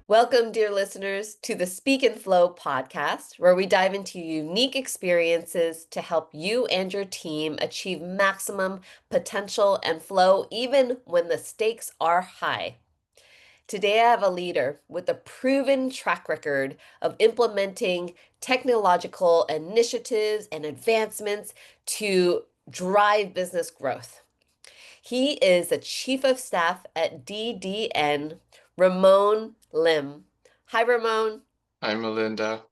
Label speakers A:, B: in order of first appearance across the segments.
A: Welcome, dear listeners, to the Speak and Flow podcast, where we dive into unique experiences to help you and your team achieve maximum potential and flow, even when the stakes are high. Today, I have a leader with a proven track record of implementing technological initiatives and advancements to drive business growth. He is the Chief of Staff at DDN, Ramon Lim. Hi, Ramon.
B: Hi, Melinda.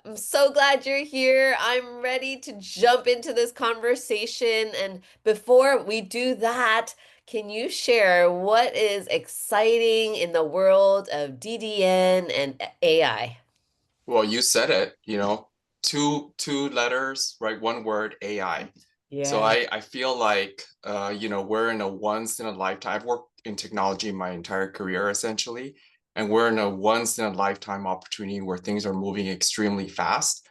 A: I'm so glad you're here. I'm ready to jump into this conversation. And before we do that, can you share what is exciting in the world of DDN and AI?
B: Well, you said it, two letters, right? One word, AI. So
A: Yeah.
B: I feel like we're in a once in a lifetime. I've worked in technology my entire career essentially, and we're in a once in a lifetime opportunity where things are moving extremely fast.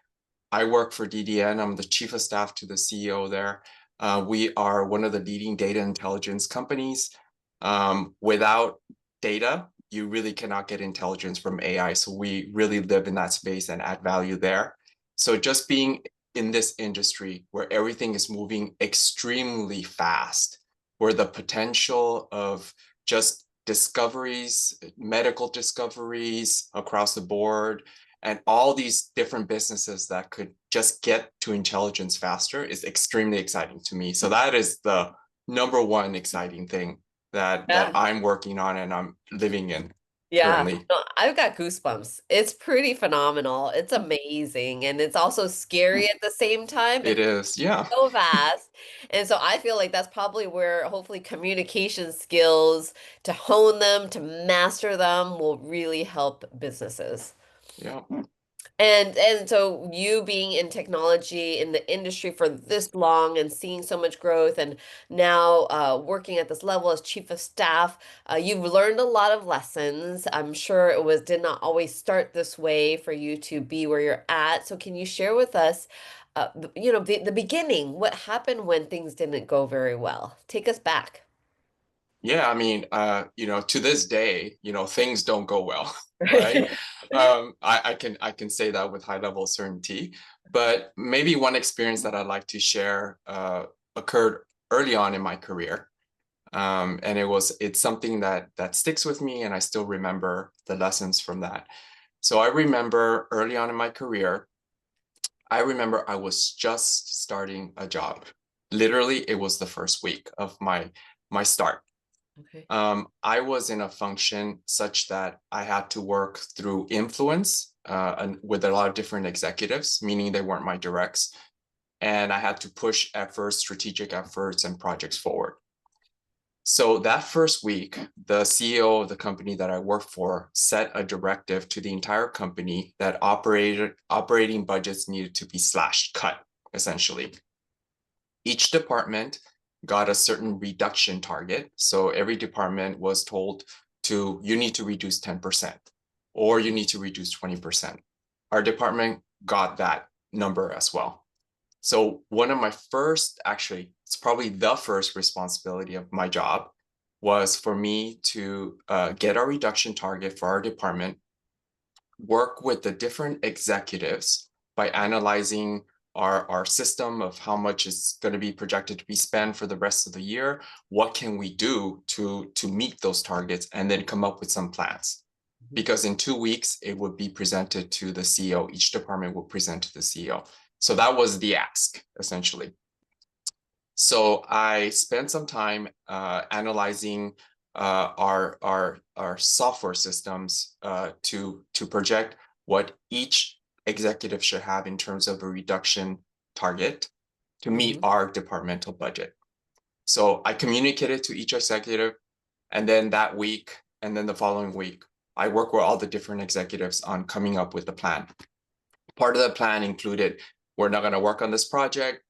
B: I work for DDN. I'm the chief of staff to the CEO there. We are one of the leading data intelligence companies. Without data, you really cannot get intelligence from AI. So we really live in that space and add value there. So just being in this industry where everything is moving extremely fast, where the potential of just discoveries, medical discoveries across the board, and all these different businesses that could just get to intelligence faster is extremely exciting to me. So that is the number one exciting thing that
A: Yeah.
B: I'm working on and I'm living in
A: Yeah,
B: currently.
A: no, I've got goosebumps. It's pretty phenomenal. It's amazing. And it's also scary at the same time.
B: It
A: It's
B: is, yeah.
A: so fast. And so I feel like that's probably where hopefully communication skills, to hone them, to master them, will really help businesses.
B: Yeah.
A: And so you being in technology in the industry for this long and seeing so much growth and now working at this level as chief of staff, you've learned a lot of lessons. I'm sure it was did not always start this way for you to be where you're at. So can you share with us, the beginning, what happened when things didn't go very well? Take us back.
B: Yeah, I mean, to this day, things don't go well, right? I can say that with high level certainty. But maybe one experience that I'd like to share occurred early on in my career. And it's something that sticks with me, and I still remember the lessons from that. So I remember early on in my career, I remember I was just starting a job. Literally, it was the first week of my start.
A: Okay.
B: I was in a function such that I had to work through influence and with a lot of different executives, meaning they weren't my directs, and I had to push efforts, strategic efforts, and projects forward. So that first week, the CEO of the company that I worked for set a directive to the entire company that operating budgets needed to be slashed, cut, essentially. Each department got a certain reduction target. So every department was told you need to reduce 10% or you need to reduce 20%. Our department got that number as well. So one of my first, actually, it's probably the first responsibility of my job was for me to get our reduction target for our department, work with the different executives by analyzing our system of how much is going to be projected to be spent for the rest of the year. What can we do to meet those targets and then come up with some plans? Because in 2 weeks, it would be presented to the CEO. Each department will present to the CEO. So that was the ask, essentially. So I spent some time analyzing our software systems to project what each executive should have in terms of a reduction target to meet
A: Mhm.
B: our departmental budget. So I communicated to each executive, and then that week, and then the following week, I work with all the different executives on coming up with a plan. Part of the plan included, we're not going to work on this project,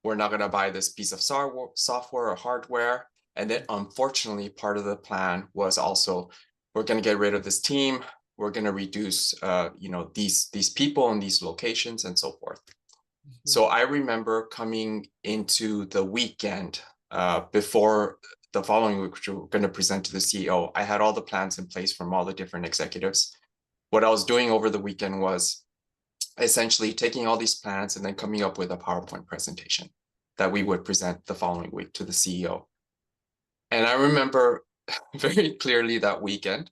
B: we're not going to buy this piece of software or hardware. And then unfortunately, part of the plan was also, we're going to get rid of this team, we're going to reduce these people and these locations and so forth.
A: Mhm.
B: So I remember coming into the weekend before the following week, which we're going to present to the CEO, I had all the plans in place from all the different executives. What I was doing over the weekend was essentially taking all these plans and then coming up with a PowerPoint presentation that we would present the following week to the CEO. And I remember very clearly that weekend,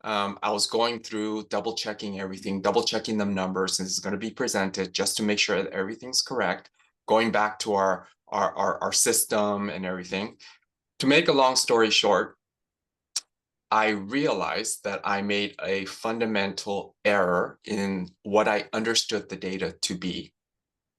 B: I was going through, double checking everything, double checking the numbers, and this is going to be presented just to make sure that everything's correct, going back to our system and everything. To make a long story short, I realized that I made a fundamental error in what I understood the data to be,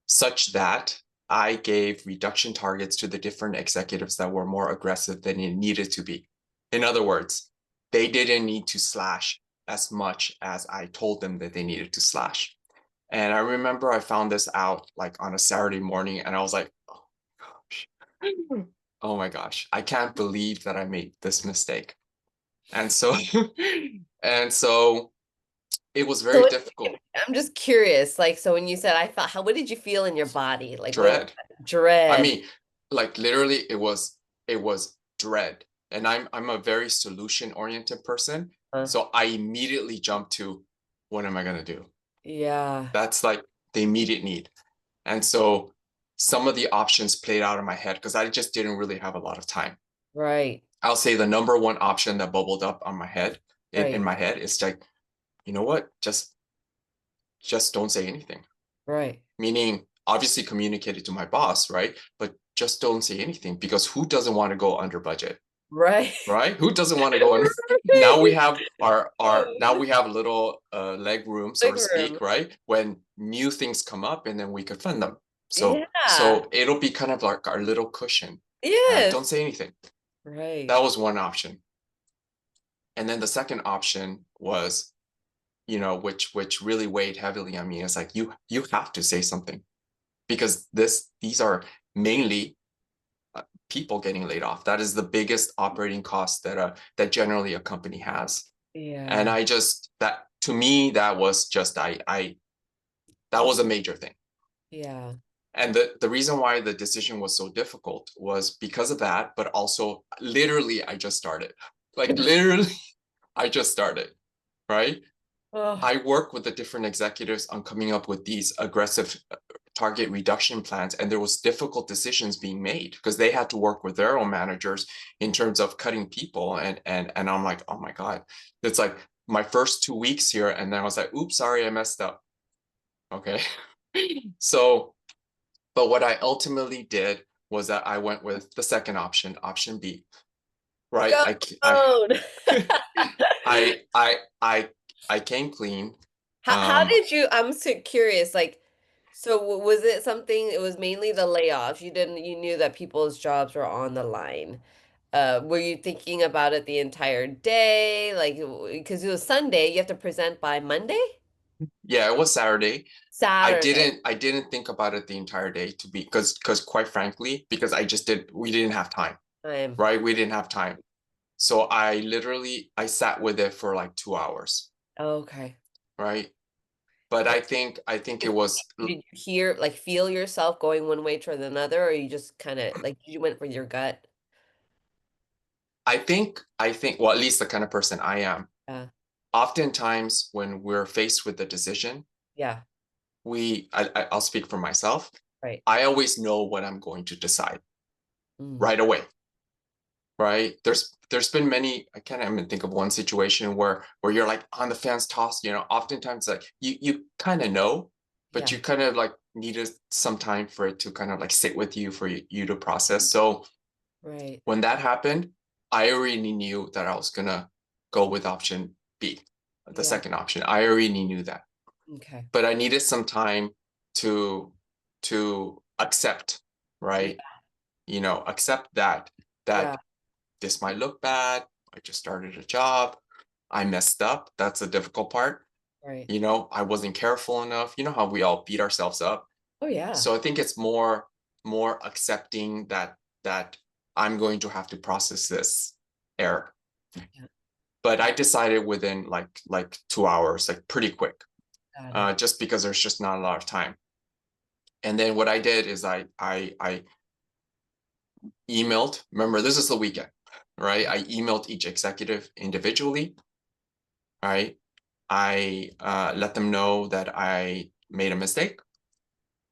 B: such that I gave reduction targets to the different executives that were more aggressive than it needed to be. In other words, they didn't need to slash as much as I told them that they needed to slash. And I remember I found this out like on a Saturday morning, and I was like, oh gosh, oh my gosh, I can't believe that I made this mistake. And so, and so it was
A: So
B: very difficult.
A: I'm just curious, like, so when you said I felt, how, what did you feel in your body? Like, what was
B: Dread.
A: that?
B: I
A: Dread?
B: mean, like literally it was dread. And I'm a very solution oriented person.
A: Uh,
B: So I immediately jumped to what am I gonna do?
A: yeah,
B: That's like the immediate need. And so some of the options played out in my head because I just didn't really have a lot of time.
A: right,
B: I'll say the number one option that bubbled up on my head in
A: right,
B: my head is like, you know what? Just don't say anything.
A: right,
B: Meaning obviously communicate it to my boss, right? But just don't say anything because who doesn't want to go under budget,
A: right.
B: right? Who doesn't want to go under? Now we have our now we have a little leg room, so
A: Big
B: to
A: room.
B: speak, right? When new things come up, and then we could fund them. So
A: Yeah.
B: so it'll be kind of like our little cushion.
A: Yes.
B: Don't say anything.
A: Right.
B: That was one option. And then the second option was, which really weighed heavily on me. It's like you have to say something because these are mainly people getting laid off. That is the biggest operating cost that generally a company has. And
A: Yeah.
B: I just that to me that was just I that was a major thing.
A: Yeah.
B: And the reason why the decision was so difficult was because of that, but also literally I just started. Like literally I just started, right?
A: Oh,
B: I work with the different executives on coming up with these aggressive target reduction plans, and there was difficult decisions being made because they had to work with their own managers in terms of cutting people. And I'm like, oh my God, it's like my first 2 weeks here, and then I was like, oops, sorry, I messed up. Okay. So, but what I ultimately did was that I went with the second option, option B, right?
A: go
B: I
A: on.
B: I I I I came clean.
A: How
B: Um,
A: did you, I'm so curious, like, so was it something, it was mainly the layoffs. You knew that people's jobs were on the line. Were you thinking about it the entire day? Like, because it was Sunday, you have to present by Monday?
B: yeah, it was Saturday. I
A: Saturday.
B: didn't I didn't think about it the entire day to be because quite frankly, because we didn't have time,
A: I'm
B: right? We didn't have time. So I sat with it for like 2 hours,
A: okay.
B: right? But I think it was
A: Did you hear, like, feel yourself going one way to another, or you just kind of like you went for your gut?
B: I think well, at least the kind of person I am.
A: Yeah.
B: Oftentimes when we're faced with a decision,
A: Yeah.
B: I'll speak for myself.
A: Right.
B: I always know what I'm going to decide
A: Mm.
B: right away. Right? There's been many, I can't even think of one situation where you're like on the fence toss, oftentimes like you kind of know, but
A: Yeah.
B: you kind of like needed some time for it to kind of like sit with you for you to process. So
A: Right.
B: when that happened, I already knew that I was gonna go with option B, the
A: Yeah.
B: second option. I already knew that,
A: Okay.
B: but I needed some time to accept,
A: Yeah.
B: right? Accept that
A: Yeah.
B: this might look bad. I just started a job. I messed up. That's the difficult part.
A: Right.
B: I wasn't careful enough. You know how we all beat ourselves up.
A: Oh yeah.
B: So I think it's more accepting that I'm going to have to process this error.
A: Yeah.
B: But I decided within like 2 hours, like pretty quick,
A: Got it.
B: just because there's just not a lot of time. And then what I did is I emailed. Remember, this is the weekend. right? I emailed each executive individually, right? I let them know that I made a mistake,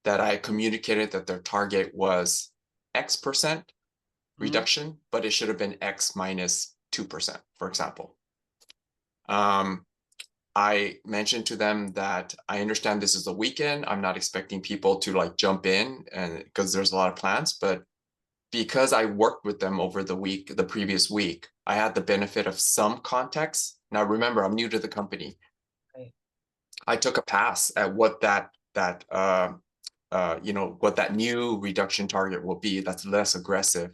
B: that I communicated that their target was X%
A: Mhm.
B: reduction, but it should have been X minus 2%, for example. Um, I mentioned to them that I understand this is a weekend. I'm not expecting people to like jump in and because there's a lot of plans, but because I worked with them over the previous week, I had the benefit of some context. Now, remember, I'm new to the company.
A: Right.
B: I took a pass at what what that new reduction target will be. That's less aggressive,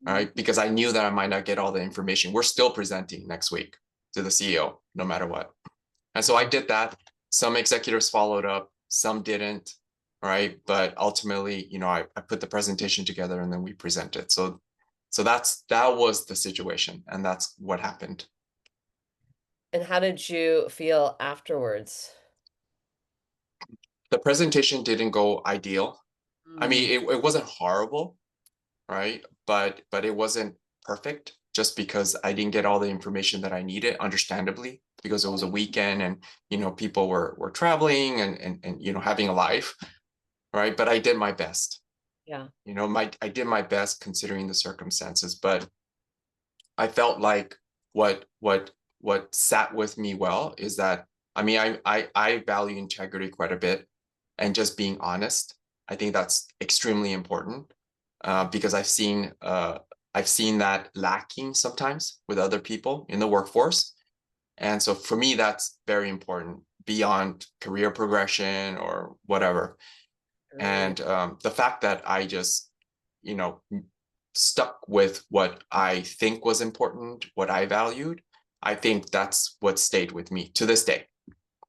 A: Mhm.
B: right? Because I knew that I might not get all the information. We're still presenting next week to the CEO, no matter what. And so I did that. Some executives followed up, some didn't, right? But ultimately, I put the presentation together and then we presented. So that was the situation, and that's what happened.
A: And how did you feel afterwards?
B: The presentation didn't go ideal. I
A: Mm,
B: mean, it wasn't horrible, right? But it wasn't perfect just because I didn't get all the information that I needed, understandably, because it was a weekend and people were traveling and having a life, right? But I did my best.
A: yeah.
B: I did my best considering the circumstances, but I felt like what sat with me well is that I mean I value integrity quite a bit, and just being honest. I think that's extremely important because I've seen that lacking sometimes with other people in the workforce, and so for me that's very important beyond career progression or whatever.
A: Right.
B: And the fact that I just you know stuck with what I think was important, what I valued, I think that's what stayed with me to this day.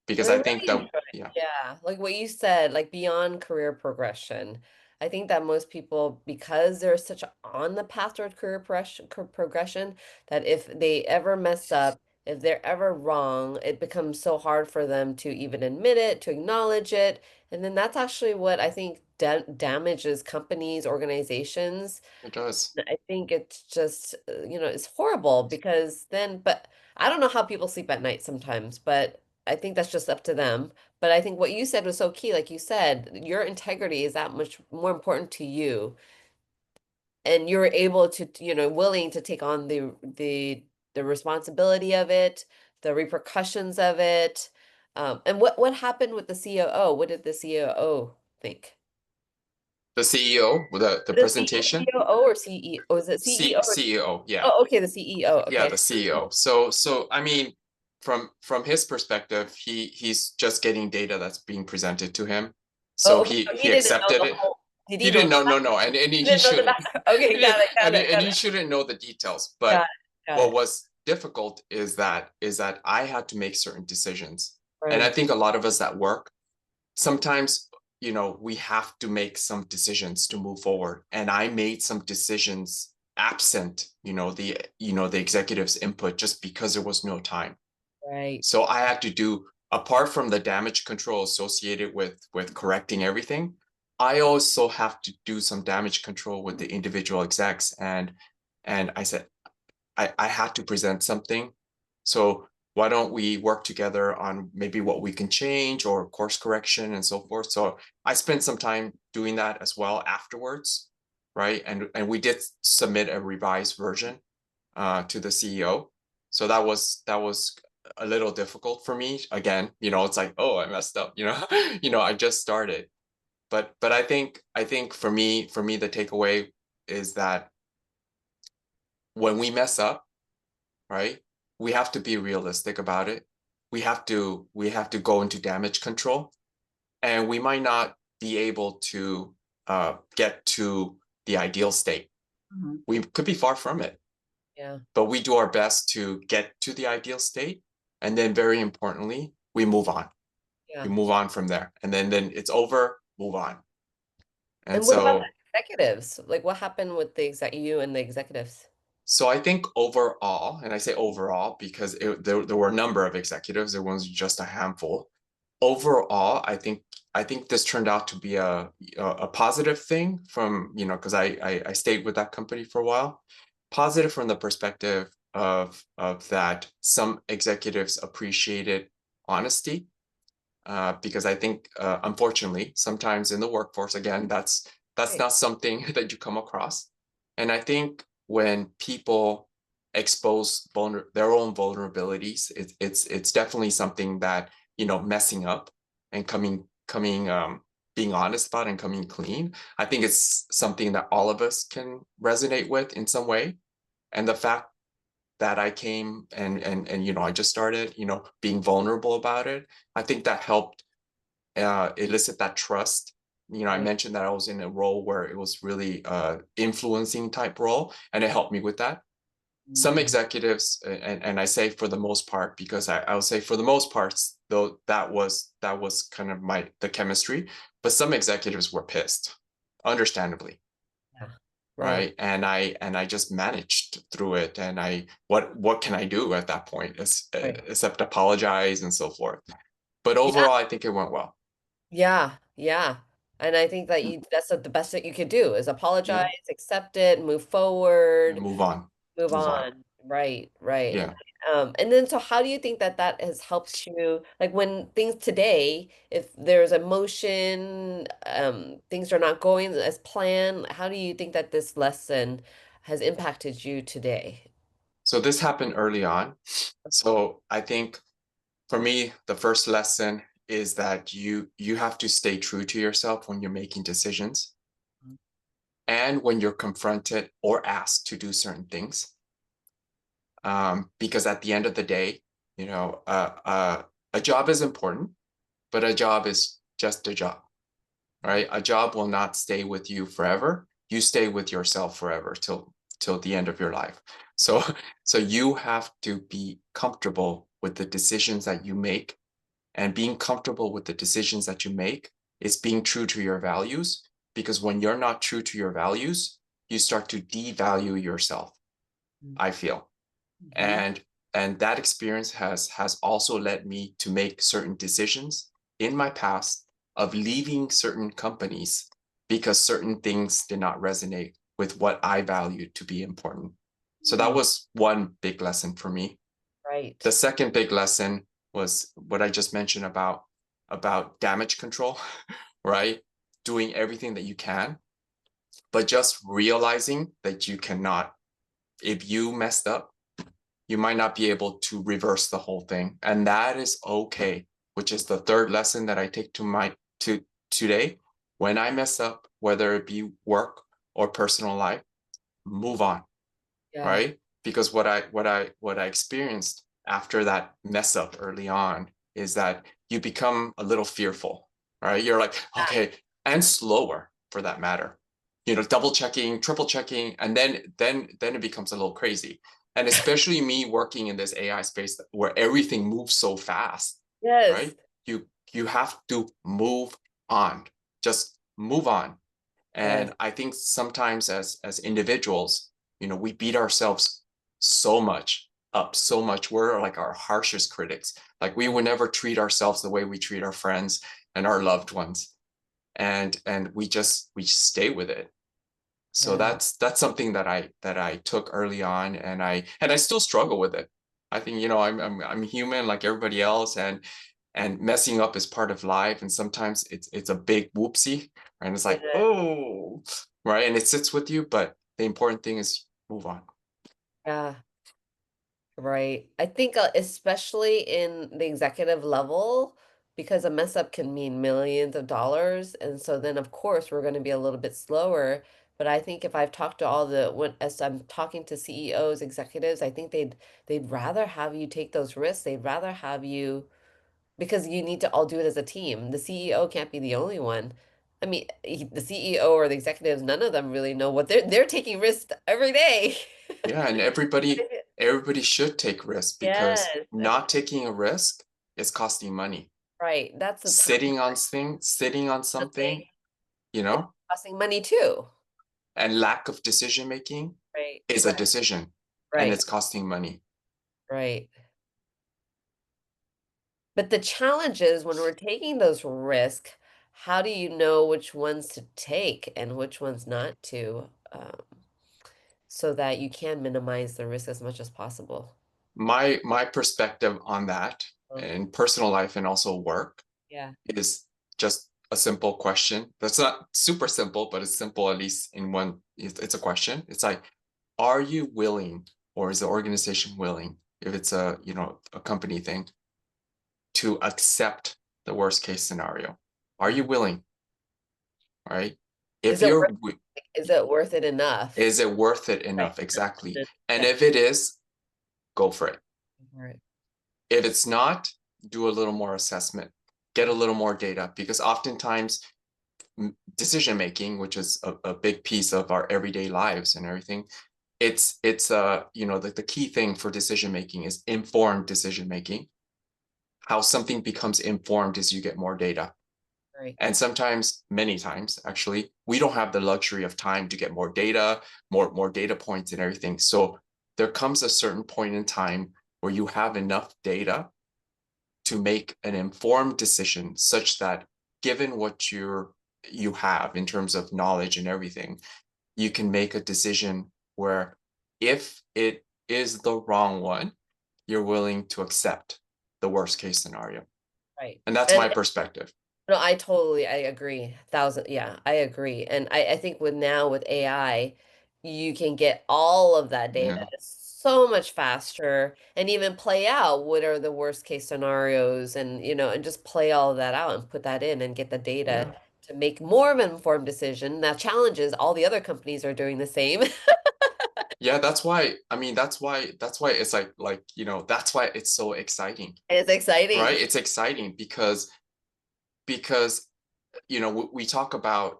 B: Because
A: And I
B: I think
A: really
B: that,
A: enjoy,
B: yeah,
A: yeah, like what you said, like beyond career progression. I think that most people, because they're such on the path toward progression, that if they ever mess up, if they're ever wrong, it becomes so hard for them to even admit it, to acknowledge it. And then that's actually what I think damages companies, organizations.
B: it does.
A: I think it's just, it's horrible because then, but I don't know how people sleep at night sometimes, but I think that's just up to them. But I think what you said was so key. Like you said, your integrity is that much more important to you. And you're able to, willing to take on the responsibility of it, the repercussions of it. And what happened with the COO? What did the COO think?
B: The CEO with the
A: The
B: presentation,
A: COO or CEO? Is it CEO or
B: CEO, yeah,
A: Oh, okay, the CEO.
B: yeah,
A: Okay.
B: the CEO. So I mean, from his perspective, he's just getting data that's being presented to him. So
A: Oh, okay.
B: he
A: So he
B: he
A: didn't know
B: accepted
A: the
B: it.
A: whole. Did he
B: He
A: know
B: didn't
A: the
B: know, no,
A: back?
B: no, and
A: He
B: he
A: didn't know the
B: shouldn't.
A: back. Okay,
B: He didn't,
A: got it, got it,
B: and
A: got
B: he
A: it,
B: shouldn't know the details.
A: got
B: But
A: it, got
B: what
A: it.
B: was difficult is that I had to make certain decisions, and I
A: Right,
B: think a lot of us at work sometimes we have to make some decisions to move forward, and I made some decisions absent the executive's input just because there was no time.
A: right.
B: So I had to do, apart from the damage control associated with correcting everything, I also have to do some damage control with the individual execs. And I said I had to present something. So why don't we work together on maybe what we can change or course correction and so forth. So I spent some time doing that as well afterwards, right? And we did submit a revised version to the CEO. So that was a little difficult for me. Again, it's like, oh, I messed up, I just started. But I think for me the takeaway is that when we mess up, right? We have to be realistic about it. We have to go into damage control, and we might not be able to get to the ideal state.
A: Mhm.
B: We could be far from it,
A: Yeah,
B: but we do our best to get to the ideal state, and then very importantly, we move on. We
A: yeah.
B: move on from there, and then it's over. Move on. And
A: And what about
B: so
A: the executives? Like, what happened with you and the executives?
B: So I think overall, and I say overall because there were a number of executives, there wasn't just a handful. Overall, I think this turned out to be a positive thing from because I stayed with that company for a while, Positive from the perspective of that some executives appreciated honesty, because I think, unfortunately, sometimes in the workforce, again, that's
A: Right.
B: not something that you come across. And I think when people expose their own vulnerabilities, it's definitely something that, messing up and coming being honest about and coming clean. I think it's something that all of us can resonate with in some way. And the fact that I came and I just started, being vulnerable about it, I think that helped elicit that trust. I
A: Right.
B: mentioned that I was in a role where it was really influencing type role, and it helped me with that. Some
A: Mm.
B: executives, and I say for the most part, because I'll say for the most parts, though that was kind of the chemistry, but some executives were pissed, understandably,
A: Yeah. Right.
B: right? And I just managed through it, and what can I do at that point,
A: Right.
B: except apologize and so forth. But
A: Yeah.
B: overall, I think it went well.
A: Yeah. Yeah. And I think that that's the best that you could do is apologize,
B: Yeah,
A: accept it, move
B: and
A: forward,
B: move on,
A: move
B: move on.
A: on. Right. Right.
B: Yeah.
A: And then so how do you think that that has helped you, like when things today, if there's emotion, things are not going as planned, how do you think that this lesson has impacted you today?
B: So this happened early on. So I think for me, the first lesson is that you have to stay true to yourself when you're making decisions and when you're confronted or asked to do certain things. Because at the end of the day, you know, uh, uh, a job is important, but a job is just a job, right? A job will not stay with you forever. You stay with yourself forever till the end of your life. So so you have to be comfortable with the decisions that you make, and being comfortable with the decisions that you make is being true to your values, because when you're not true to your values, you start to devalue yourself, I feel.
A: Mm-hmm.
B: And that experience has also led me to make certain decisions in my past of leaving certain companies because certain things did not resonate with what I valued to be important. So that was one big lesson for me. The
A: Right.
B: second big lesson was what I just mentioned about damage control, right? Doing everything that you can, but just realizing that you cannot, if you messed up, you might not be able to reverse the whole thing. And that is okay, which is the third lesson that I take to today. When I mess up, whether it be work or personal life, move on,
A: Yeah.
B: right? Because what I experienced after that mess up early on is that you become a little fearful, right? You're like, okay, and slower for that matter. Double checking, triple checking, and then it becomes a little crazy. And especially me working in this AI space where everything moves so fast,
A: Yes.
B: right? You have to move on. Just move on.
A: Yes.
B: And I think sometimes as individuals, we beat ourselves so much up, so much. We're like our harshest critics. Like we would never treat ourselves the way we treat our friends and our loved ones. And we stay with it. So
A: Yeah.
B: that's something that I took early on, and I still struggle with it. I think, I'm human like everybody else, and messing up is part of life, and sometimes it's a big whoopsie, right? And it's
A: It
B: like,
A: is.
B: oh, right, and it sits with you, but the important thing is move on.
A: Yeah. Right. I think especially in the executive level, because a mess up can mean millions of dollars. And so then of course we're going to be a little bit slower. But I think if I've talked to all as I'm talking to CEOs, executives, I think they'd rather have you take those risks. They'd rather have you because you need to all do it as a team. The CEO can't be the only one. I mean, the CEO or the executives, none of them really know what they're taking risks every day.
B: Yeah, and everybody should take risks, because
A: Yes.
B: not taking a risk is costing money.
A: Right, that's the time
B: Sitting on
A: something,
B: something,
A: it's costing money too.
B: and lack of decision making
A: Right,
B: is a
A: right,
B: decision, and
A: right,
B: it's costing money.
A: right. But the challenge is when we're taking those risks, how do you know which ones to take and which ones not to? so that you can minimize the risk as much as possible.
B: My perspective on that
A: Oh,
B: in personal life and also work
A: yeah.
B: is just a simple question. That's not super simple, but it's simple at least in one. It's a question. It's like, are you willing, or is the organization willing, if it's a a company thing, to accept the worst case scenario? Are you
A: Mhm.
B: willing? Right?
A: Is
B: If
A: it worth
B: you're,
A: is it worth it enough?
B: is it worth it
A: Right.
B: enough? Exactly. And
A: Yeah.
B: if it is, go for it.
A: Right.
B: If it's not, do a little more assessment, get a little more data, because oftentimes decision making, which is a big piece of our everyday lives and everything, it's the key thing for decision making is informed decision making. How something becomes informed is you get more data.
A: Right.
B: And sometimes, many times actually, we don't have the luxury of time to get more data, more data points and everything. So there comes a certain point in time where you have enough data to make an informed decision, such that given what you have in terms of knowledge and everything, you can make a decision where, if it is the wrong one, you're willing to accept the worst case scenario.
A: Right.
B: And that's
A: And
B: my perspective.
A: no, I agree. Thousand, yeah, I agree. And I think with now with AI, you can get all of that data
B: Yeah.
A: so much faster and even play out what are the worst case scenarios and and just play all of that out and put that in and get the data
B: Yeah.
A: to make more of an informed decision. Now, challenges, all the other companies are doing the same.
B: Yeah, that's why, I mean, that's why it's that's why it's so exciting,
A: And it's exciting.
B: right? It's exciting because we talk about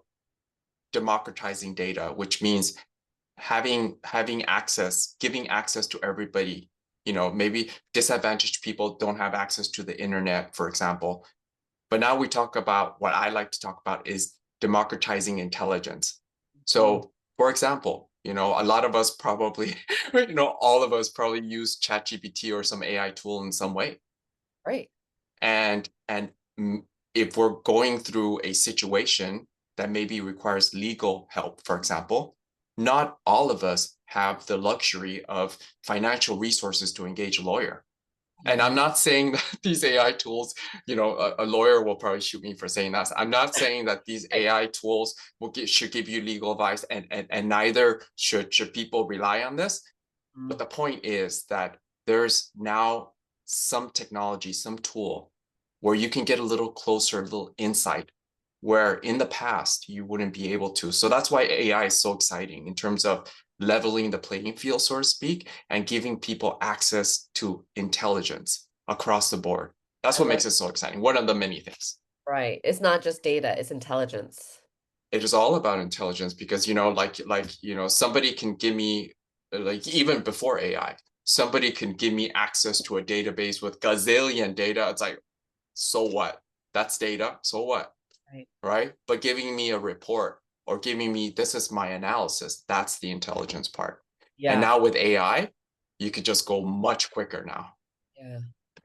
B: democratizing data, which means having access, giving access to everybody. Maybe disadvantaged people don't have access to the internet, for example. But now we talk about, what I like to talk about is democratizing intelligence.
A: Mm,
B: So, for example, a lot of us probably, all of us probably use ChatGPT or some AI tool in some way.
A: right.
B: And if we're going through a situation that maybe requires legal help, for example, not all of us have the luxury of financial resources to engage a lawyer. And I'm
A: Mhm.
B: not saying that these AI tools, a lawyer will probably shoot me for saying that. I'm not saying that these
A: Right.
B: AI tools should give you legal advice, and neither should people rely on this. But
A: Mm,
B: the point is that there's now some technology, some tool where you can get a little closer, a little insight, where in the past you wouldn't be able to. So that's why AI is so exciting in terms of leveling the playing field, so to speak, and giving people access to intelligence across the board. That's
A: I
B: what
A: love
B: makes it so exciting. One of the many things.
A: right. It's not just data, it's intelligence.
B: It is all about intelligence, because somebody can give me, like, even before AI, somebody can give me access to a database with gazillion data. It's like, so what? That's data. So what?
A: Right.
B: Right? But giving me a report, or giving me, this is my analysis, that's the intelligence part. And
A: Yeah.
B: now with AI, you could just go much quicker now.
A: Yeah.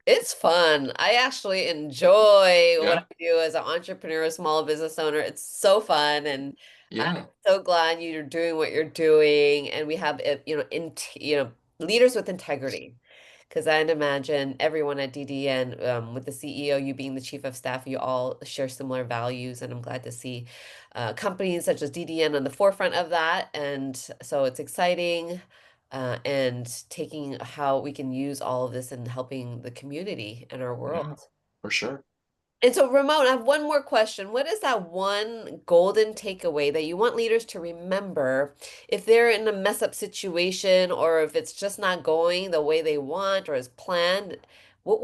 A: It's fun. I actually enjoy what
B: Yeah.
A: I do as an entrepreneur, small business owner. It's so fun, and I'm
B: Yeah.
A: so glad you're doing what you're doing. And we have, leaders with integrity. Because I'd imagine everyone at DDN, with the CEO, you being the chief of staff, you all share similar values, and I'm glad to see companies such as DDN on the forefront of that. And so it's exciting, and taking how we can use all of this in helping the community and our world.
B: Yeah, for sure.
A: And so, Ramon, I have one more question. What is that one golden takeaway that you want leaders to remember if they're in a mess up situation, or if it's just not going the way they want or as planned? What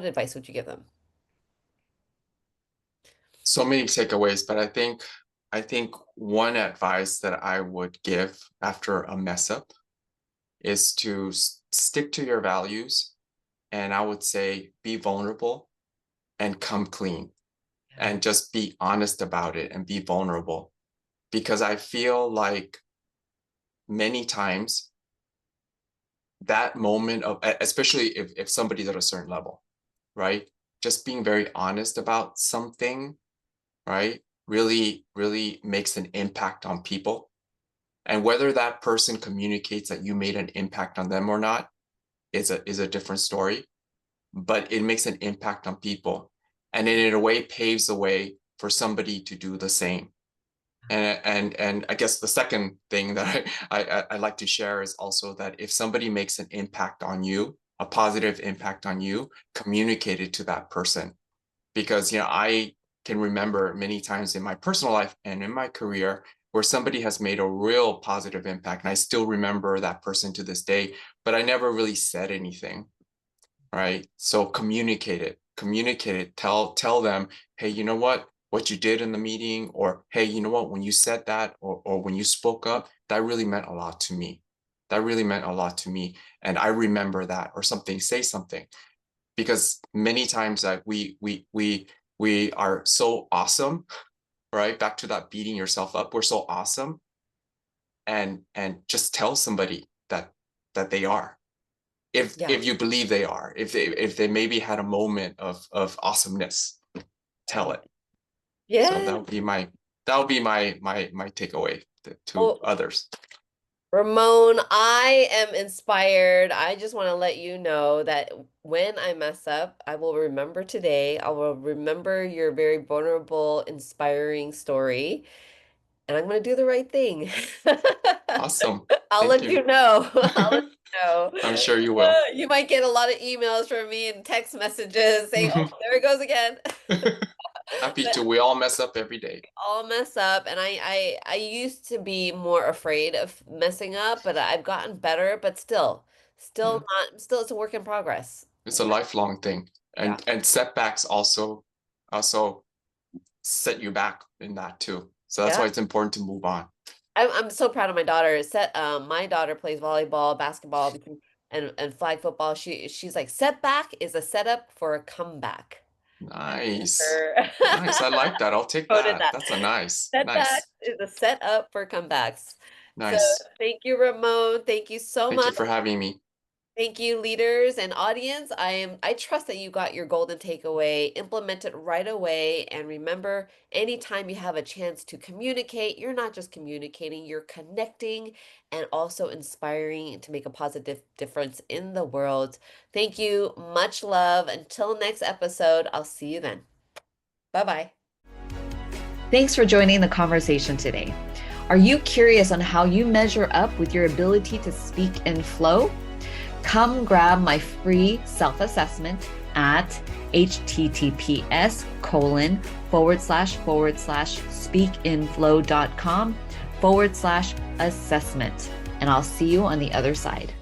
A: advice would you give them?
B: So many takeaways, but I think one advice that I would give after a mess up is to stick to your values. And I would say, be vulnerable and come clean,
A: Yeah.
B: and just be honest about it and be vulnerable. Because I feel like many times, that moment of, especially if somebody's at a certain level, right? Just being very honest about something, right? Really, really makes an impact on people. And whether that person communicates that you made an impact on them or not is a different story, but it makes an impact on people. And it in a way paves the way for somebody to do the same. And I guess the second thing that I like to share is also that if somebody makes an impact on you, a positive impact on you, communicate it to that person. Because I can remember many times in my personal life and in my career where somebody has made a real positive impact, and I still remember that person to this day, but I never really said anything, right? So communicate it, tell them, hey, you know what you did in the meeting, or hey, you know what, when you said that, or when you spoke up, that really meant a lot to me. That really meant a lot to me. And I remember that, or something, say something. Because many times that we are so awesome, right? Back to that beating yourself up. We're so awesome. And just tell somebody that they are.
A: Yeah.
B: If you believe they are, if they maybe had a moment of awesomeness, tell it. So
A: Yeah.
B: that would be my takeaway to
A: Well,
B: others.
A: Ramon, I am inspired. I just want to let you know that when I mess up, I will remember today. I will remember your very vulnerable, inspiring story, and I'm going to do the right thing.
B: Awesome.
A: I'll
B: Thank
A: let
B: you.
A: you know. I'll let you know.
B: I'm sure you will.
A: You might get a lot of emails from me and text messages saying, "Oh, there it goes again."
B: Happy
A: But
B: to. We all mess up every day.
A: all mess up, and I used to be more afraid of messing up, but I've gotten better, but still
B: Yeah.
A: not, still it's a work in progress.
B: It's a lifelong thing.
A: Yeah.
B: And setbacks also set you back in that too. So that's
A: Yeah.
B: why it's important to move on.
A: I'm so proud of my daughter. My daughter plays volleyball, basketball, and flag football. She's like, setback is a setup for a comeback. And
B: Nice.
A: her
B: Nice. I like that. I'll take
A: quoted
B: that.
A: that.
B: That's a nice.
A: Setback
B: Nice.
A: is a setup for comebacks. So
B: Nice.
A: thank you, Ramon. Thank you so
B: Thank
A: much.
B: you for having me.
A: Thank you, leaders and audience. I trust that you got your golden takeaway, implement it right away, and remember, anytime you have a chance to communicate, you're not just communicating, you're connecting and also inspiring to make a positive difference in the world. Thank you. Much love. Until next episode, I'll see you then. Bye-bye. Thanks for joining the conversation today. Are you curious on how you measure up with your ability to speak in flow? Come grab my free self-assessment at https://speakinflow.com/assessment. And I'll see you on the other side.